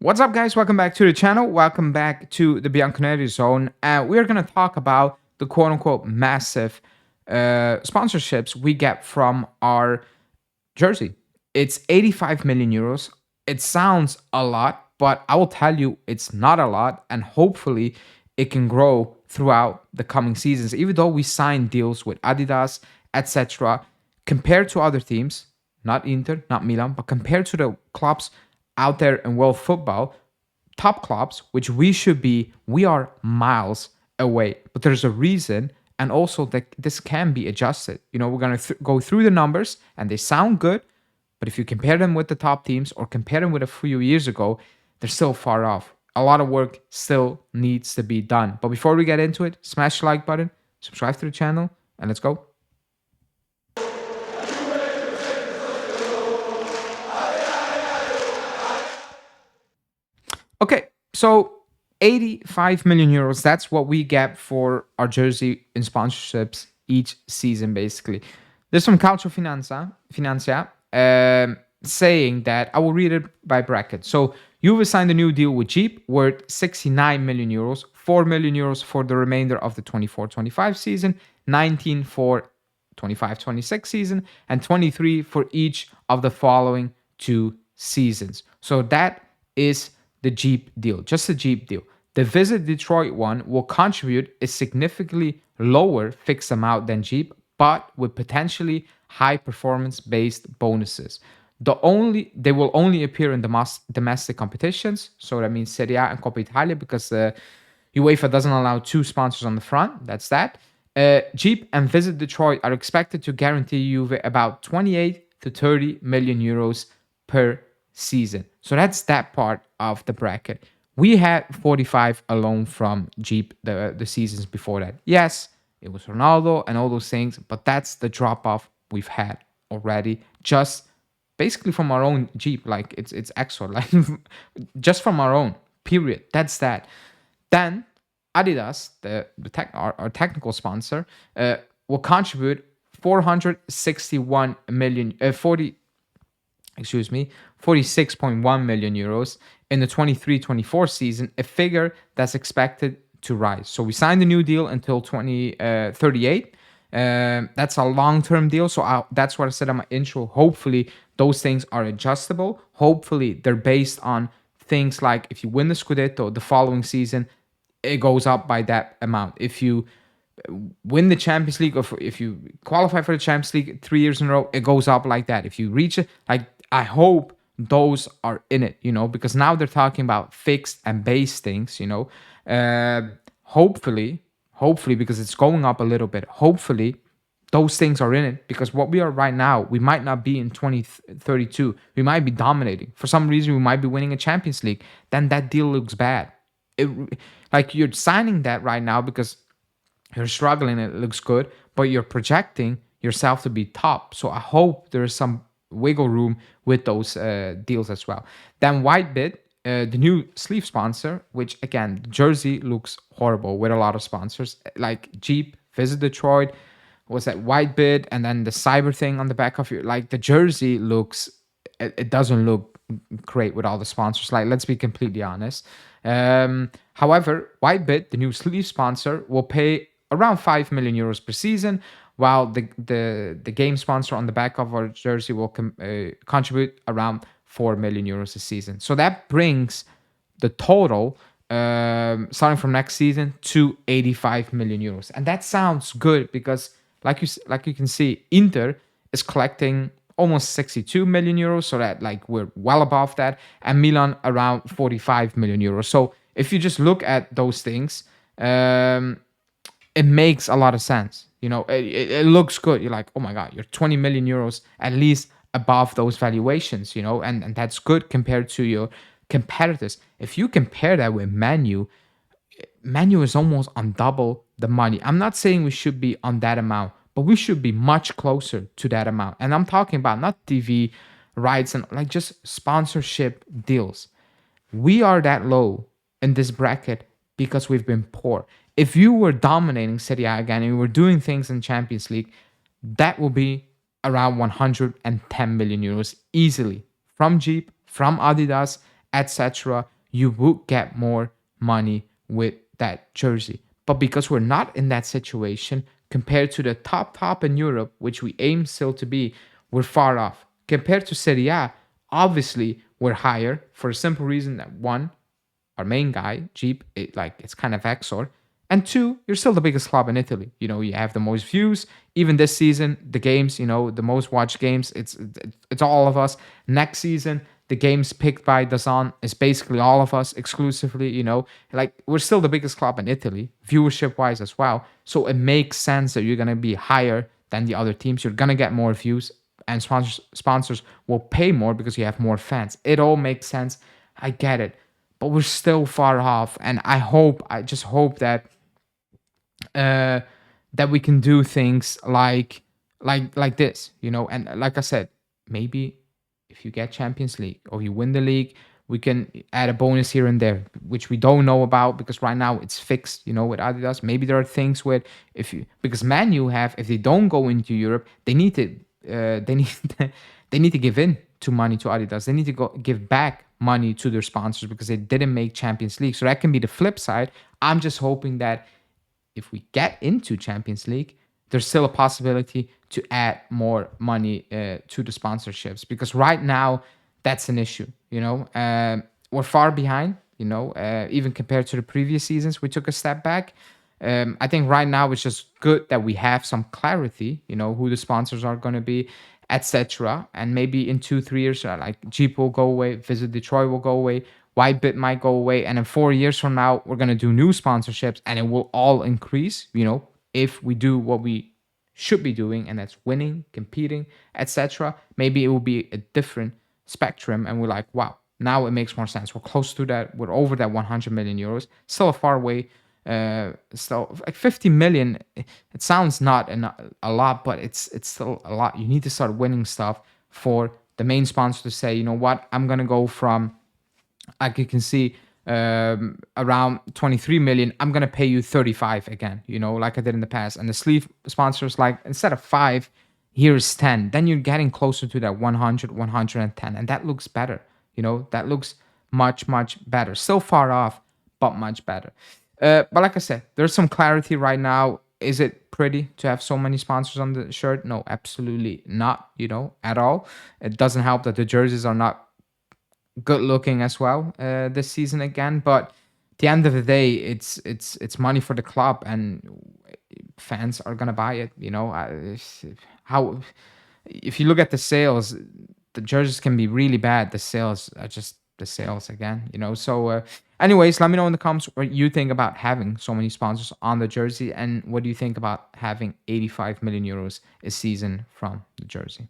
What's up, guys? Welcome back to the channel. Welcome back to the Bianconeri zone. And we're going to talk about the quote-unquote massive sponsorships we get from our jersey. It's 85 million euros. It sounds a lot, but I will tell you it's not a lot. And hopefully it can grow throughout the coming seasons. Even though we signed deals with Adidas, etc., compared to other teams, not Inter, not Milan, but compared to the clubs out there in world football, top clubs, which we are miles away. But there's a reason, and also that this can be adjusted. We're going to go through the numbers, and they sound good, but if you compare them with the top teams or compare them with a few years ago, they're still far off. A lot of work still needs to be done. But before we get into it, smash the like button, subscribe to the channel, and let's go. Okay, so 85 million euros, that's what we get for our jersey in sponsorships each season, basically. There's some calcio financia saying that, I will read it by bracket. So Juve signed a new deal with Jeep worth 69 million euros, 4 million euros for the remainder of the 24-25 season, 19 for 25-26 season, and 23 for each of the following two seasons. So that is the Jeep deal, just the Jeep deal. The Visit Detroit one will contribute a significantly lower fixed amount than Jeep, but with potentially high performance-based bonuses. They will only appear in domestic competitions, so that means Serie A and Coppa Italia, because UEFA doesn't allow two sponsors on the front. That's that. Jeep and Visit Detroit are expected to guarantee Juve about 28 to 30 million euros per season. So that's that part of the bracket. We had 45 alone from Jeep the seasons before that. Yes, it was Ronaldo and all those things, but that's the drop off we've had already, just basically from our own Jeep. Like it's extra, like just from our own period. That's that. Then Adidas, our technical sponsor, will contribute 461 million 46.1 million euros in the 23-24 season, a figure that's expected to rise. So we signed a new deal until 2038. That's a long-term deal. So that's what I said in my intro. Hopefully those things are adjustable. Hopefully they're based on things like, if you win the Scudetto the following season, it goes up by that amount. If you win the Champions League, or if you qualify for the Champions League 3 years in a row, it goes up like that. If you reach it, like, I hope those are in it, because now they're talking about fixed and base things, hopefully, because it's going up a little bit, hopefully those things are in it, because what we are right now, we might not be in 2032. We might be dominating. For some reason, we might be winning a Champions League. Then that deal looks bad. Like, you're signing that right now because you're struggling, it looks good, but you're projecting yourself to be top. So I hope there's some wiggle room with those deals as well. Then Whitebit, the new sleeve sponsor, which again, the jersey looks horrible with a lot of sponsors like Jeep, Visit Detroit, was that Whitebit, and then the cyber thing on the back of your, like, the jersey looks, it doesn't look great with all the sponsors. Like, let's be completely honest. However, Whitebit, the new sleeve sponsor, will pay around 5 million euros per season, while the game sponsor on the back of our jersey will contribute around 4 million euros a season. So that brings the total, starting from next season, to 85 million euros. And that sounds good because, like you can see, Inter is collecting almost 62 million euros, so that, like, we're well above that, and Milan around 45 million euros. So if you just look at those things, it makes a lot of sense. It looks good. You're like, oh my God, you're 20 million euros at least above those valuations, and that's good compared to your competitors. If you compare that with Manu is almost on double the money. I'm not saying we should be on that amount, but we should be much closer to that amount. And I'm talking about not TV rights and, like, just sponsorship deals. We are that low in this bracket because we've been poor. If you were dominating Serie A again and you were doing things in Champions League, that will be around 110 million euros easily from Jeep, from Adidas, etc., you would get more money with that jersey. But because we're not in that situation, compared to the top in Europe, which we aim still to be, we're far off. Compared to Serie A, obviously we're higher for a simple reason that one, our main guy, Jeep, it's kind of Exor. And two, you're still the biggest club in Italy. You have the most views. Even this season, the games, the most watched games, it's all of us. Next season, the games picked by DAZN is basically all of us exclusively. We're still the biggest club in Italy, viewership wise as well. So it makes sense that you're gonna be higher than the other teams. You're gonna get more views, and sponsors will pay more because you have more fans. It all makes sense. I get it, but we're still far off. And I just hope uh, that we can do things like this, And like I said, maybe if you get Champions League or you win the league, we can add a bonus here and there, which we don't know about because right now it's fixed, with Adidas. Maybe there are things where because Man U have, if they don't go into Europe, they need to they need they need to give in to money to Adidas. They need to go give back money to their sponsors because they didn't make Champions League. So that can be the flip side. I'm just hoping that if we get into Champions League, there's still a possibility to add more money to the sponsorships because right now that's an issue. We're far behind. Even compared to the previous seasons, we took a step back. I think right now it's just good that we have some clarity. Who the sponsors are going to be, etc. And maybe in 2-3 years, like Jeep will go away, Visit Detroit will go away, Whitebit might go away, and in 4 years from now, we're gonna do new sponsorships, and it will all increase. If we do what we should be doing, and that's winning, competing, etc. Maybe it will be a different spectrum, and we're like, wow, now it makes more sense. We're close to that. We're over that 100 million euros. Still a far way. Still like 50 million. It sounds not a lot, but it's still a lot. You need to start winning stuff for the main sponsor to say, you know what, I'm gonna go from, like you can see, around 23 million, I'm gonna pay you 35 again, like I did in the past. And the sleeve sponsors, like, instead of 5, here's 10. Then you're getting closer to that 100, 110, and that looks better. That looks much better. Still far off, but much better. But like I said, there's some clarity right now. Is it pretty to have so many sponsors on the shirt? No, absolutely not, at all. It doesn't help that the jerseys are not good looking as well this season again. But at the end of the day, it's money for the club, and fans are gonna buy it. How if you look at the sales, the jerseys can be really bad. The sales are just the sales again. So, anyways, let me know in the comments what you think about having so many sponsors on the jersey, and what do you think about having 85 million euros a season from the jersey.